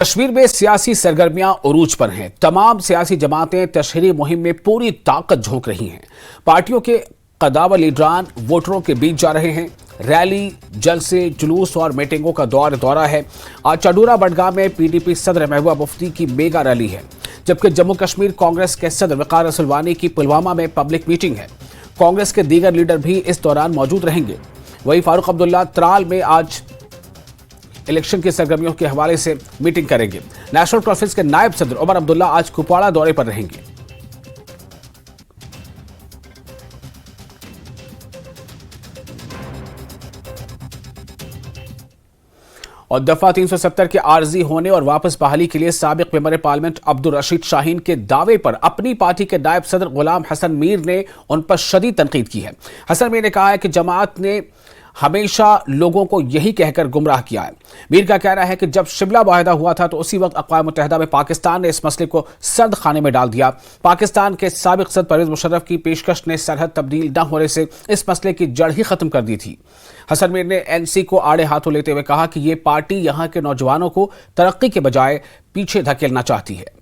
कश्मीर में सियासी सरगर्मियां उरूज पर हैं। तमाम सियासी जमातें तशहीरी मुहिम में पूरी ताकत झोंक रही हैं। पार्टियों के कदावर लीडरान वोटरों के बीच जा रहे हैं। रैली, जलसे, जुलूस और मीटिंगों का दौरा है। आज चाडूरा बडगाम में पीडीपी सदर महबूबा मुफ्ती की मेगा रैली है, जबकि जम्मू कश्मीर कांग्रेस के सदर वकार असलवानी की पुलवामा में पब्लिक मीटिंग है। कांग्रेस के दीगर लीडर भी इस दौरान मौजूद रहेंगे। वहीं फारूक अब्दुल्ला त्राल में आज इलेक्शन की सरगर्मियों के हवाले से मीटिंग करेंगे। नेशनल कॉन्फ्रेंस के नायब सदर उमर अब्दुल्ला आज कुपवाड़ा दौरे पर रहेंगे। और दफा 370 के आर्जी होने और वापस बहाली के लिए साबिक मेंबर पार्लियामेंट अब्दुल रशीद शाहीन के दावे पर अपनी पार्टी के नायब सदर गुलाम हसन मीर ने उन पर शदीद तनकीद की है। हसन मीर ने कहा है कि जमात ने हमेशा लोगों को यही कहकर गुमराह किया है। मीर का कहना है कि जब शिमला मुआहदा हुआ था तो उसी वक्त अक़वाम मुत्तहिदा में पाकिस्तान ने इस मसले को सर्द खाने में डाल दिया। पाकिस्तान के साबिक सदर परवेज मुशर्रफ की पेशकश ने सरहद तब्दील न होने से इस मसले की जड़ ही खत्म कर दी थी। हसन मीर ने एनसी को आड़े हाथों लेते हुए कहा कि ये पार्टी यहाँ के नौजवानों को तरक्की के बजाय पीछे धकेलना चाहती है।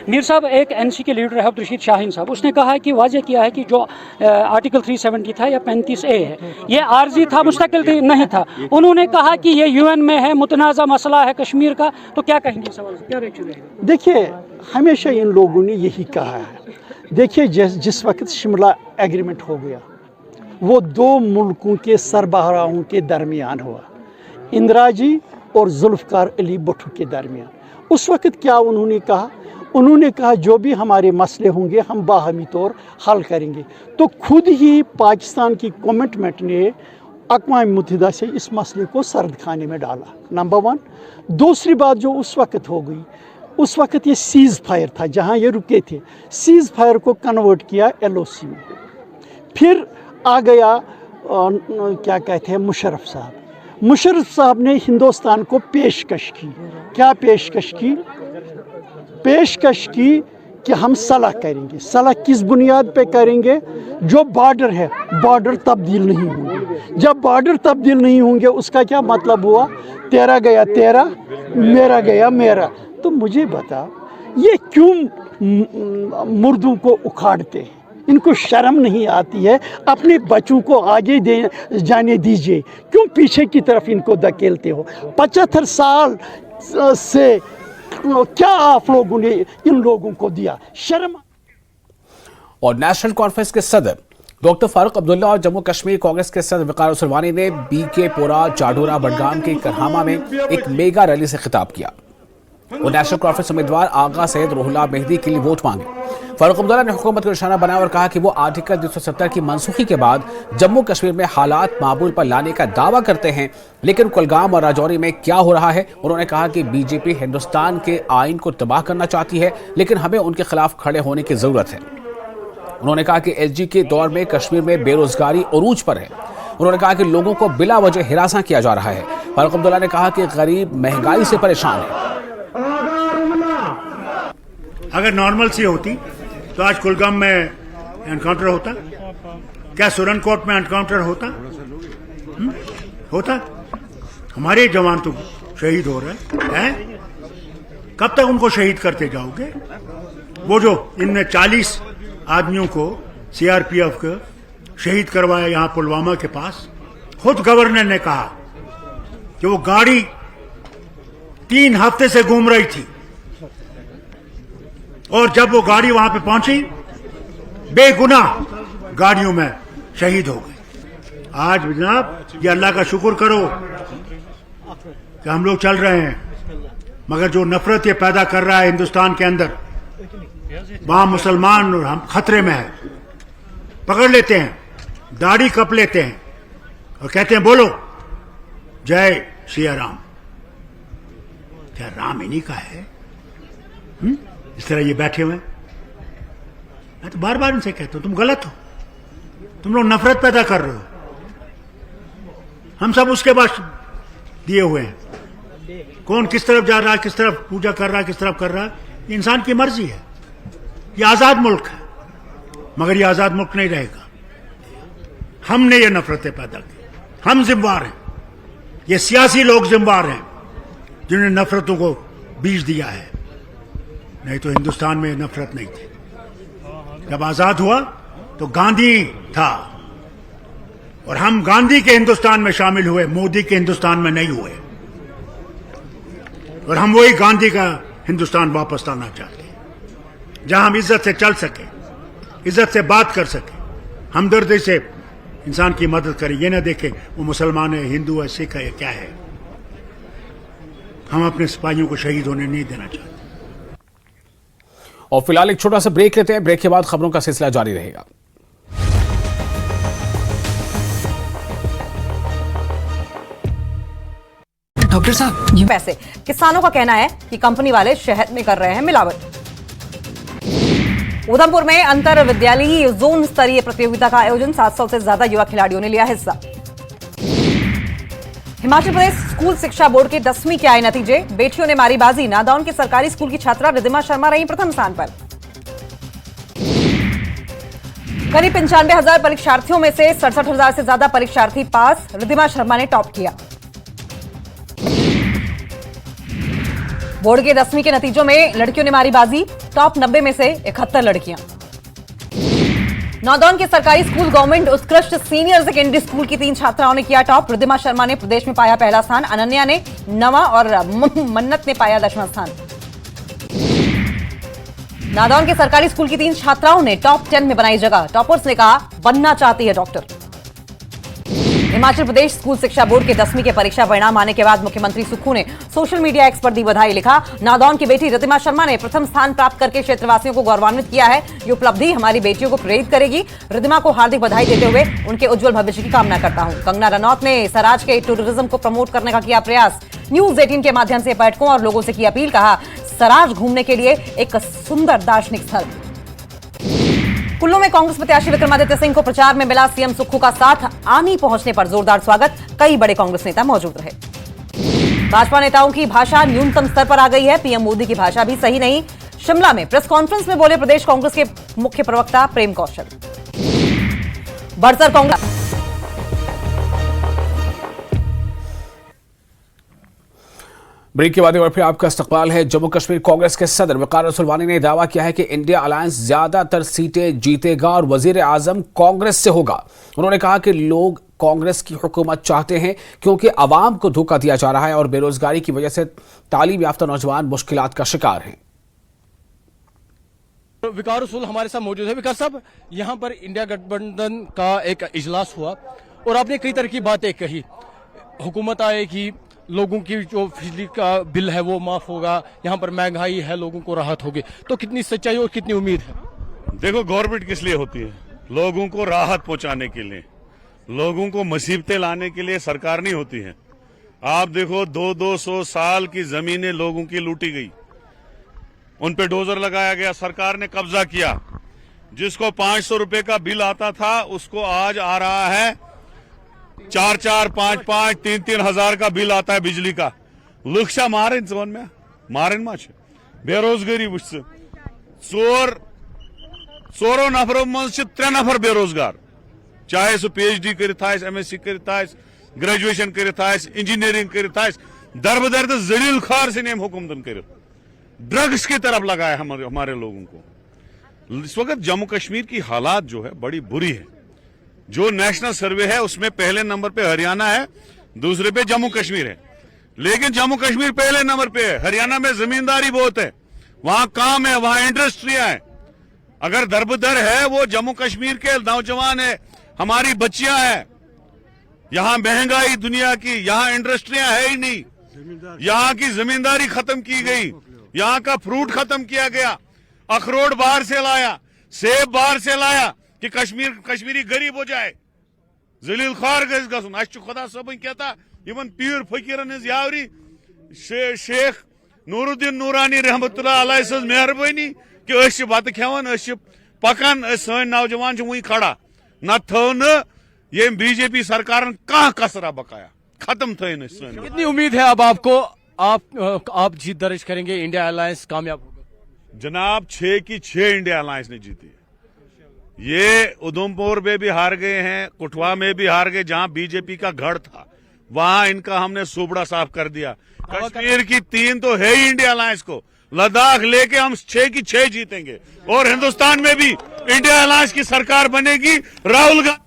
मीर साहब एक एनसी के लीडर है अब्दुल रशीद शाहीन साहब, उसने कहा है कि वाज़ेह किया है कि जो आर्टिकल 370 था या 35A है, ये आर्जी था, मुस्तकिल नहीं था। उन्होंने कहा कि ये यूएन में है, मुतनाज़ा मसला है कश्मीर का। तो क्या कहेंगे सवाल, क्या रिएक्शन रहेगा? देखिए, हमेशा इन लोगों ने यही कहा है। देखिए, जिस वक्त शिमला एग्रीमेंट हो गया, वो दो मुल्कों के सरबराहों के दरमियान हुआ, इंदिरा जी और जुल्फ़िकार अली भुट्टो के दरमियान। उस वक्त क्या उन्होंने कहा? उन्होंने कहा जो भी हमारे मसले होंगे हम बाहमी तौर हल करेंगे। तो खुद ही पाकिस्तान की कमिटमेंट ने अक़वाम मुत्तहिदा से इस मसले को सर्द खाने में डाला, नंबर 1। दूसरी बात जो उस वक्त हो गई, उस वक्त ये सीज़ फायर था, जहाँ ये रुके थे, सीज़ फायर को कन्वर्ट किया LOC में। फिर आ गया क्या कहते हैं मुशर्रफ साहब। मुशर्रफ साहब ने हिंदुस्तान को पेशकश की। क्या पेशकश की? पेशकश की कि हम सलाह करेंगे। सलाह किस बुनियाद पे करेंगे? जो बॉर्डर है, बॉर्डर तब्दील नहीं होंगे। जब बॉर्डर तब्दील नहीं होंगे उसका क्या मतलब हुआ? तेरा गया तेरा, मेरा गया मेरा। तो मुझे बता, ये क्यों मुर्दों को उखाड़ते हैं? इनको शर्म नहीं आती है? अपने बच्चों को आगे जाने दीजिए, क्यों पीछे की तरफ इनको धकेलते हो? 75 साल से क्या आप लोगों ने इन लोगों को दिया? शर्म। और नेशनल कॉन्फ्रेंस के सदर डॉक्टर फारूक अब्दुल्ला और जम्मू कश्मीर कांग्रेस के सदर वकार असलवानी ने BK पोरा चाडूरा बडगाम के करहामा में एक मेगा रैली से खिताब किया और नेशनल कॉन्फ्रेंस उम्मीदवार आगा सैयद रूहुल्लाह मेहदी के लिए वोट मांगे। फारूक अब्दुल्ला ने हुकूमत को निशाना बनाया और कहा कि वो आर्टिकल 370 की मनसूखी के बाद जम्मू कश्मीर में हालात मामूल पर लाने का दावा करते हैं, लेकिन कुलगाम और राजौरी में क्या हो रहा है? उन्होंने कहा कि बीजेपी हिंदुस्तान के आइन को तबाह करना चाहती है, लेकिन हमें उनके खिलाफ खड़े होने की जरूरत है। उन्होंने कहा कि LG के दौर में कश्मीर में बेरोजगारी उरूज पर है। उन्होंने कहा कि लोगों को बिला वजह हिरासा किया जा रहा है। फारूक अब्दुल्ला ने कहा कि गरीब महंगाई से परेशान है। अगर नॉर्मल सी होती तो आज कुलगाम में एनकाउंटर होता? क्या सुरनकोट में एनकाउंटर होता? होता? हमारे जवान तो शहीद हो रहे हैं। कब तक उनको शहीद करते जाओगे? वो जो इनने 40 आदमियों को CRPF को शहीद करवाया यहां पुलवामा के पास, खुद गवर्नर ने कहा कि वो गाड़ी 3 हफ्ते से घूम रही थी और जब वो गाड़ी वहां पे पहुंची, बेगुनाह गाड़ियों में शहीद हो गए। आज जनाब ये अल्लाह का शुक्र करो कि हम लोग चल रहे हैं, मगर जो नफरत ये पैदा कर रहा है हिंदुस्तान के अंदर, वहां मुसलमान और हम खतरे में है। पकड़ लेते हैं, दाढ़ी कप लेते हैं और कहते हैं बोलो जय सिया राम। क्या राम इन्हीं का है? इस तरह ये बैठे हुए। मैं तो बार बार इनसे कहता हूं तुम गलत हो, तुम लोग नफरत पैदा कर रहे हो। हम सब उसके बाद दिए हुए हैं। कौन किस तरफ जा रहा है, किस तरफ पूजा कर रहा है, किस तरफ कर रहा है, ये इंसान की मर्जी है। ये आजाद मुल्क है, मगर ये आजाद मुल्क नहीं रहेगा। हमने ये नफरतें पैदा की, हम जिम्मेवार हैं, ये सियासी लोग जिम्मेवार हैं। जिन्होंने नफरतों को बीज दिया है, नहीं तो हिंदुस्तान में नफरत नहीं थी। जब आजाद हुआ तो गांधी था, और हम गांधी के हिंदुस्तान में शामिल हुए, मोदी के हिंदुस्तान में नहीं हुए। और हम वही गांधी का हिंदुस्तान वापस लाना चाहते हैं, जहां हम इज्जत से चल सके, इज्जत से बात कर सके, हमदर्दी से इंसान की मदद करें। ये ना देखें वो मुसलमान है, हिंदू है, सिख है, क्या है। हम अपने सिपाहियों को शहीद होने नहीं देना चाहते। और फिलहाल एक छोटा सा ब्रेक लेते हैं, ब्रेक के बाद खबरों का सिलसिला जारी रहेगा। डॉक्टर साहब, ये पैसे किसानों का कहना है कि कंपनी वाले शहद में कर रहे हैं मिलावट। उधमपुर में अंतर विद्यालयी जोन स्तरीय प्रतियोगिता का आयोजन, 700 से ज्यादा युवा खिलाड़ियों ने लिया हिस्सा। हिमाचल प्रदेश स्कूल शिक्षा बोर्ड के 10वीं के आए नतीजे, बेटियों ने मारी बाजी, नादौन के सरकारी स्कूल की छात्रा रिद्धिमा शर्मा रही प्रथम स्थान पर। करीब 95,000 परीक्षार्थियों में से 67,000 से ज्यादा परीक्षार्थी पास, रिद्धिमा शर्मा ने टॉप किया। बोर्ड के 10वीं के नतीजों में लड़कियों ने मारी बाजी, टॉप 90 में से 71 लड़कियां। नादौन के सरकारी स्कूल गवर्नमेंट उत्कृष्ट सीनियर सेकेंडरी स्कूल की 3 छात्राओं ने किया टॉप, रिद्धिमा शर्मा ने प्रदेश में पाया पहला स्थान, अनन्या ने 9वां और मन्नत ने पाया 10वां स्थान। नादौन के सरकारी स्कूल की 3 छात्राओं ने टॉप 10 में बनाई जगह, टॉपर्स ने कहा बनना चाहती है डॉक्टर। हिमाचल प्रदेश स्कूल शिक्षा बोर्ड के 10वीं के परीक्षा परिणाम आने के बाद मुख्यमंत्री सुक्खू ने सोशल मीडिया एक्स पर दी बधाई, लिखा नादौन की बेटी रिद्धिमा शर्मा ने प्रथम स्थान प्राप्त करके क्षेत्रवासियों को गौरवान्वित किया है। ये उपलब्धि हमारी बेटियों को प्रेरित करेगी। रिद्धिमा को हार्दिक बधाई देते हुए उनके उज्जवल भविष्य की कामना करता हूं। कंगना रनौत ने सराज के टूरिज्म को प्रमोट करने का किया प्रयास, न्यूज 18 के माध्यम से पर्यटकों और लोगों से की अपील, कहा सराज घूमने के लिए एक सुंदर दार्शनिक स्थल। कुल्लू में कांग्रेस प्रत्याशी विक्रमादित्य सिंह को प्रचार में मिला सीएम सुक्खू का साथ, आनी पहुंचने पर जोरदार स्वागत, कई बड़े कांग्रेस नेता मौजूद रहे। भाजपा नेताओं की भाषा न्यूनतम स्तर पर आ गई है, पीएम मोदी की भाषा भी सही नहीं। शिमला में प्रेस कॉन्फ्रेंस में बोले प्रदेश कांग्रेस के मुख्य प्रवक्ता प्रेम कौशल। बढ़सर कांग्रेस ब्रेक के बाद एक बार फिर आपका इस्तकबाल है। जम्मू कश्मीर कांग्रेस के सदर वकार रसूलवानी ने दावा किया है कि इंडिया अलायंस ज्यादातर सीटें जीतेगा और वजीर आजम कांग्रेस से होगा। उन्होंने कहा कि लोग कांग्रेस की हुकूमत चाहते हैं क्योंकि आवाम को धोखा दिया जा रहा है और बेरोजगारी की वजह से तालीम याफ्ता नौजवान मुश्किलात का शिकार हैं। विकार रसूल हमारे साथ मौजूद है। विकार साहब, यहाँ पर इंडिया गठबंधन का एक इजलास हुआ और आपने कई तरह की बातें कही, हुकूमत आएगी, लोगों की जो बिजली का बिल है वो माफ होगा, यहाँ पर महंगाई है, लोगों को राहत होगी, तो कितनी सच्चाई और कितनी उम्मीद है? देखो, गवर्नमेंट किस लिए होती है? लोगों को राहत पहुंचाने के लिए, लोगों को मुसीबतें लाने के लिए सरकार नहीं होती है। आप देखो 200 साल की जमीनें लोगों की लूटी गई, उन पे डोजर लगाया गया, सरकार ने कब्जा किया। जिसको 500 रुपए का बिल आता था उसको आज आ रहा है 4-4, 5-5, 3-3 हजार का बिल आता है बिजली का। लुक छा मारन जोन में मारन मा बेरोजगारी वुच चोरो नफरों मज 3 नफर बेरोजगार, चाहे सो PhD करित MSc करित ग्रेजुएशन करित इंजीनियरिंग करित दरबदर तो जलील खार से नेम हुकूमतन करित ड्रग्स की तरफ लगाया हमारे लोगों को। इस वक्त जम्मू कश्मीर की हालात जो है बड़ी बुरी है। जो नेशनल सर्वे है उसमें पहले नंबर पे हरियाणा है, दूसरे पे जम्मू कश्मीर है, लेकिन जम्मू कश्मीर पहले नंबर पे है। हरियाणा में जमींदारी बहुत है, वहां काम है, वहां इंडस्ट्रियां है। अगर दरबदर है वो जम्मू कश्मीर के नौजवान है, हमारी बच्चियां हैं। यहां महंगाई दुनिया की, यहां इंडस्ट्रियां है ही नहीं, यहां की जमींदारी खत्म की गई, यहां का फ्रूट खत्म किया गया, अखरोट बाहर से लाया, सेब बाहर से लाया कि कश्मीरी गरीब हो जाए, जलील खार गस गसन। अस खुदा सबन कहता इन पीर फकीरन हज यावरी शेख नूरुद्दीन नूरानी रहमतुल्लाह अलैह सज मेहरबानी कि अस बत खेवन, अस पकान, सन नौजवान वही खड़ा न थो न ये बीजेपी सरकार कह कसरा बकाया, खत्म थे। कितनी उम्मीद है अब आपको, आप जीत दर्ज करेंगे, इंडिया अलायंस कामयाब होगा? जनाब 6 की 6 इंडिया अलायंस ने जीती है। ये उधमपुर में भी हार गए हैं, कुठवा में भी हार गए, जहां बीजेपी का गढ़ था वहां इनका हमने सुबड़ा साफ कर दिया। कश्मीर की 3 तो है ही इंडिया अलायंस को, लद्दाख लेके हम 6 की 6 जीतेंगे और हिंदुस्तान में भी इंडिया अलायंस की सरकार बनेगी। राहुल गांधी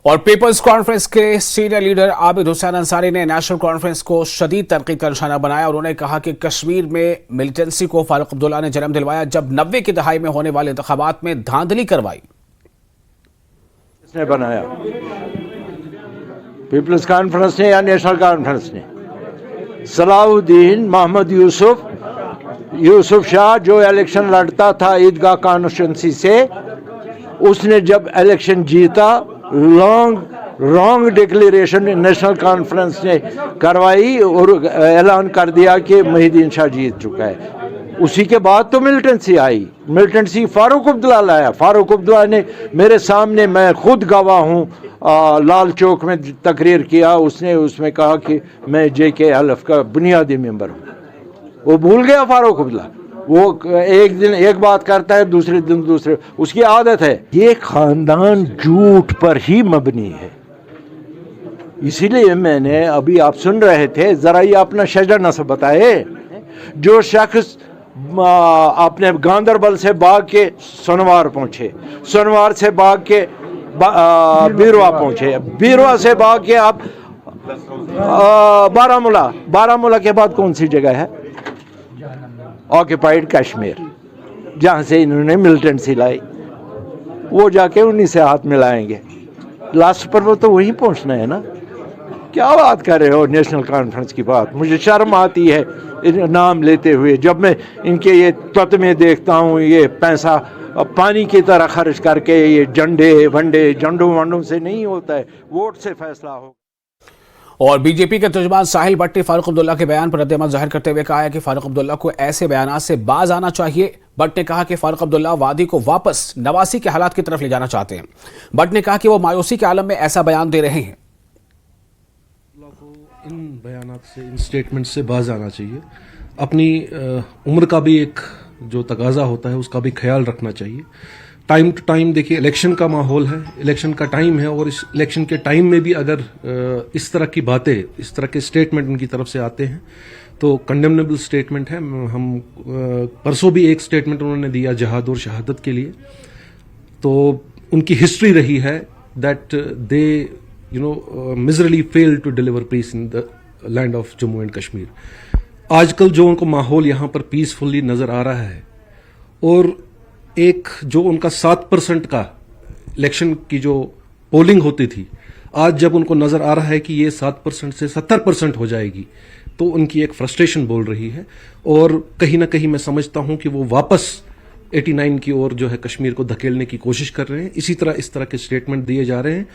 और पीपल्स कॉन्फ्रेंस के सीनियर लीडर आबिद हुसैन अंसारी ने नेशनल कॉन्फ्रेंस को शदीद तनकीद का निशाना बनाया और उन्होंने कहा कि कश्मीर में मिलिटेंसी को फारूक अब्दुल्ला ने जन्म दिलवाया जब 90 की दहाई में होने वाले इंतखाबात में धांधली करवाई। इसने बनाया पीपल्स कॉन्फ्रेंस ने या नेशनल कॉन्फ्रेंस ने? सलाउद्दीन मोहम्मद यूसुफ शाह जो इलेक्शन लड़ता था ईदगाह कॉन्स्टिट्यूंसी से, उसने जब इलेक्शन जीता रॉन्ग डिक्लेरेशन नेशनल कॉन्फ्रेंस ने करवाई और ऐलान कर दिया कि मुहिद्दीन शाह जीत चुका है। उसी के बाद तो मिलिटेंसी आई, मिलिटेंसी फारूक अब्दुल्ला लाया। फारूक अब्दुल्ला ने मेरे सामने, मैं खुद गवाह हूँ, लाल चौक में तकरीर किया, उसने उसमें कहा कि मैं JKLF का बुनियादी मेंबर हूँ। वो भूल गया फारूक अब्दुल्ला, वो एक दिन एक बात करता है, दूसरे दिन दूसरे, उसकी आदत है। ये खानदान झूठ पर ही मबनी है। इसीलिए मैंने अभी, आप सुन रहे थे, जरा ये अपना शजर नस्ब बताए। जो शख्स अपने गांदरबल से भाग के सोनवार पहुंचे, सोनवार से भाग के बीरवा पहुंचे, बीरवा से भाग के आप बारामूला के बाद कौन सी जगह है? ऑक्यूपाइड कश्मीर, जहाँ से इन्होंने मिलिटेंसी लाई। वो जाके उन्हीं से हाथ मिलाएंगे, लास्ट पर वो तो वहीं पहुँचना है ना। क्या बात कर रहे हो नेशनल कॉन्फ्रेंस की बात? मुझे शर्म आती है नाम लेते हुए, जब मैं इनके ये तत्मे देखता हूँ, ये पैसा पानी की तरह खर्च करके, ये झंडों वंडों से नहीं होता है, वोट से फैसला हो। और बीजेपी के तर्जुमान साहिल भट्ट ने फारूक अब्दुल्ला के बयान पर रद्द-ए-अमल जाहिर करते हुए कहा है कि फारूक अब्दुल्ला को ऐसे बयानात से बाज आना चाहिए। भट्ट ने कहा कि फारूक अब्दुल्ला वादी को वापस 89 के हालात की तरफ ले जाना चाहते हैं। भट्ट ने कहा कि वो मायूसी के आलम में ऐसा बयान दे रहे हैं। इन बयानात से, इन स्टेटमेंट से बाज आना चाहिए। अपनी उम्र का भी एक जो तकाजा होता है उसका भी ख्याल रखना चाहिए। टाइम टू टाइम देखिए, इलेक्शन का माहौल है, इलेक्शन का टाइम है, और इस इलेक्शन के टाइम में भी अगर इस तरह की बातें, इस तरह के स्टेटमेंट उनकी तरफ से आते हैं तो कंडेमनेबल स्टेटमेंट है। हम परसों भी एक स्टेटमेंट उन्होंने दिया जहाद और शहादत के लिए, तो उनकी हिस्ट्री रही है that they miserably fail to deliver peace in the land of Jammu and Kashmir. आजकल जो उनको माहौल यहाँ पर पीसफुली नजर आ रहा है, और एक जो उनका 7% का इलेक्शन की जो पोलिंग होती थी, आज जब उनको नजर आ रहा है कि ये 7% से 70% हो जाएगी, तो उनकी एक फ्रस्ट्रेशन बोल रही है। और कहीं ना कहीं मैं समझता हूं कि वो वापस 89 की ओर जो है कश्मीर को धकेलने की कोशिश कर रहे हैं। इसी तरह इस तरह के स्टेटमेंट दिए जा रहे हैं।